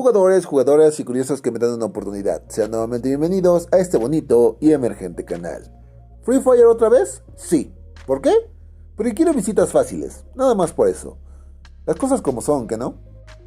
Jugadores, jugadoras y curiosos que me dan una oportunidad, sean nuevamente bienvenidos a este bonito y emergente canal. ¿Free Fire otra vez? Sí. ¿Por qué? Porque quiero visitas fáciles, nada más por eso. Las cosas como son, ¿que no?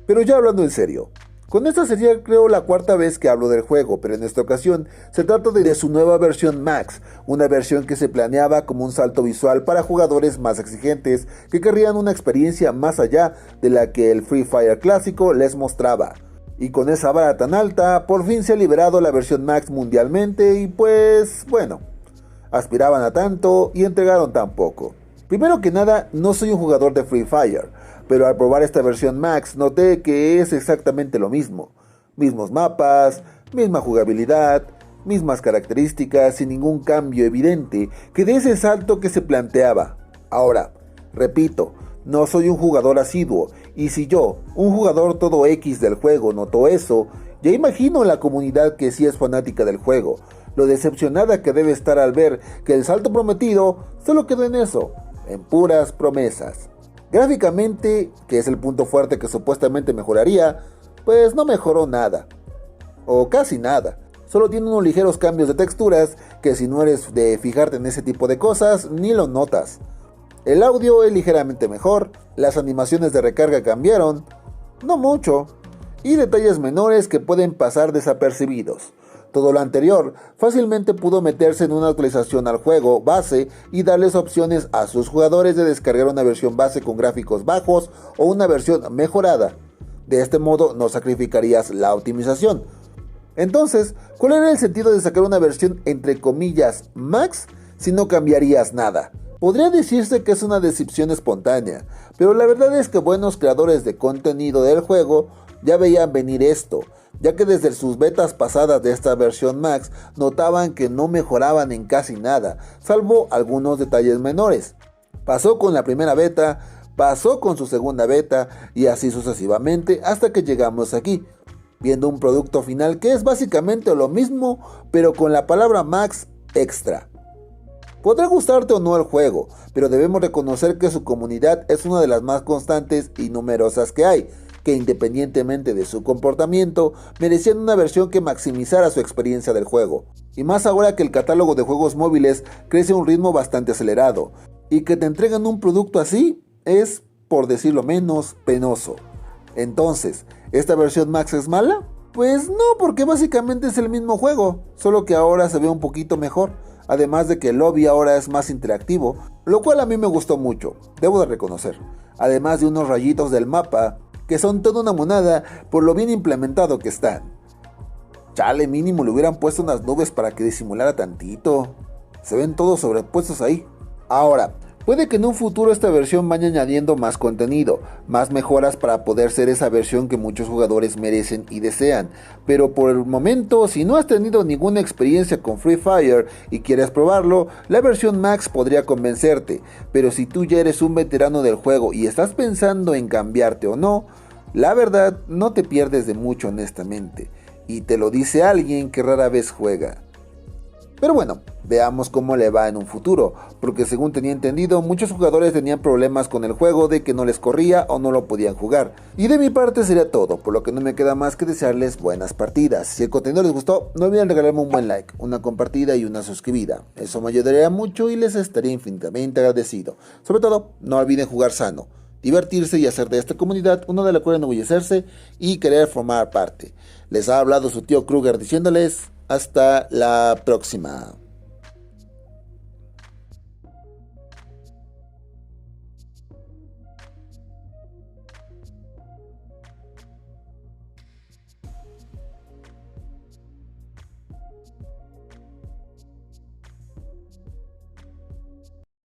Pero ya hablando en serio, con esta sería creo la cuarta vez que hablo del juego, pero en esta ocasión se trata de su nueva versión Max, una versión que se planeaba como un salto visual para jugadores más exigentes que querrían una experiencia más allá de la que el Free Fire clásico les mostraba. Y con esa vara tan alta, por fin se ha liberado la versión Max mundialmente y pues bueno, aspiraban a tanto y entregaron tan poco. Primero que nada, no soy un jugador de Free Fire, pero al probar esta versión Max noté que es exactamente lo mismo. Mismos mapas, misma jugabilidad, mismas características sin ningún cambio evidente que de ese salto que se planteaba. Ahora, repito, no soy un jugador asiduo, y si yo, un jugador todo X del juego, notó eso, ya imagino la comunidad que sí es fanática del juego, lo decepcionada que debe estar al ver que el salto prometido solo quedó en eso, en puras promesas. Gráficamente, que es el punto fuerte que supuestamente mejoraría, pues no mejoró nada, o casi nada. Solo tiene unos ligeros cambios de texturas que si no eres de fijarte en ese tipo de cosas, ni lo notas. El audio es ligeramente mejor, las animaciones de recarga cambiaron, no mucho, y detalles menores que pueden pasar desapercibidos. Todo lo anterior fácilmente pudo meterse en una actualización al juego base y darles opciones a sus jugadores de descargar una versión base con gráficos bajos o una versión mejorada. De este modo no sacrificarías la optimización. Entonces, ¿cuál era el sentido de sacar una versión entre comillas Max si no cambiarías nada? Podría decirse que es una decepción espontánea, pero la verdad es que buenos creadores de contenido del juego ya veían venir esto, ya que desde sus betas pasadas de esta versión Max notaban que no mejoraban en casi nada, salvo algunos detalles menores. Pasó con la primera beta, pasó con su segunda beta y así sucesivamente hasta que llegamos aquí, viendo un producto final que es básicamente lo mismo, pero con la palabra Max extra. Podrá gustarte o no el juego, pero debemos reconocer que su comunidad es una de las más constantes y numerosas que hay, que independientemente de su comportamiento, merecían una versión que maximizara su experiencia del juego. Y más ahora que el catálogo de juegos móviles crece a un ritmo bastante acelerado, y que te entregan un producto así es, por decirlo menos, penoso. Entonces, ¿esta versión Max es mala? Pues no, porque básicamente es el mismo juego, solo que ahora se ve un poquito mejor. Además de que el lobby ahora es más interactivo, lo cual a mí me gustó mucho, debo de reconocer. Además de unos rayitos del mapa, que son toda una monada por lo bien implementado que están. Chale, mínimo le hubieran puesto unas nubes para que disimulara tantito. Se ven todos sobrepuestos ahí. Ahora, puede que en un futuro esta versión vaya añadiendo más contenido, más mejoras para poder ser esa versión que muchos jugadores merecen y desean, pero por el momento, si no has tenido ninguna experiencia con Free Fire y quieres probarlo, la versión Max podría convencerte, pero si tú ya eres un veterano del juego y estás pensando en cambiarte o no, la verdad no te pierdes de mucho honestamente, y te lo dice alguien que rara vez juega. Pero bueno, veamos cómo le va en un futuro, porque según tenía entendido, muchos jugadores tenían problemas con el juego de que no les corría o no lo podían jugar. Y de mi parte sería todo, por lo que no me queda más que desearles buenas partidas. Si el contenido les gustó, no olviden regalarme un buen like, una compartida y una suscribida. Eso me ayudaría mucho y les estaría infinitamente agradecido. Sobre todo, no olviden jugar sano, divertirse y hacer de esta comunidad una de la cual enorgullecerse y querer formar parte. Les ha hablado su tío Kruger diciéndoles: hasta la próxima.